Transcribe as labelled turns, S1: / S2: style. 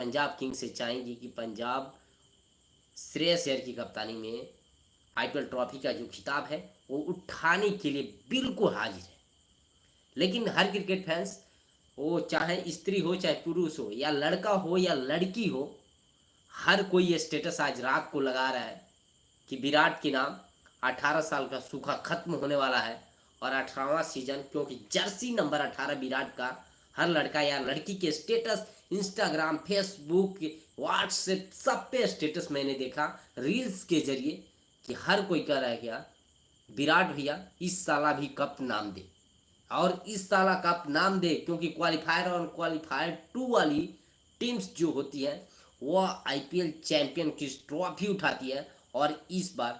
S1: Punjab Kings से चाहेंगे कि पंजाब श्रेयस अय्यर की कप्तानी में आईपीएल ट्रॉफी का जो खिताब है वो उठाने के लिए बिल्कुल हाजिर है। लेकिन हर क्रिकेट फैंस, वो चाहे स्त्री हो चाहे पुरुष हो या लड़का हो या लड़की हो, हर कोई ये स्टेटस आज रात को लगा रहा है कि विराट के नाम 18 साल का सूखा खत्म होने वाला है और 18वां सीजन, क्योंकि जर्सी नंबर 18 विराट का हर लड़का या लड़की के स्टेटस इंस्टाग्राम, फेसबुक, व्हाट्सएप सब पे स्टेटस मैंने देखा रील्स के जरिए कि हर कोई कह रहा है क्या विराट भैया इस साला भी कप नाम दे और इस साला कप नाम दे, क्योंकि क्वालिफायर और क्वालिफायर 2 वाली टीम्स जो होती है वह आईपीएल चैंपियन की ट्रॉफी उठाती है और इस बार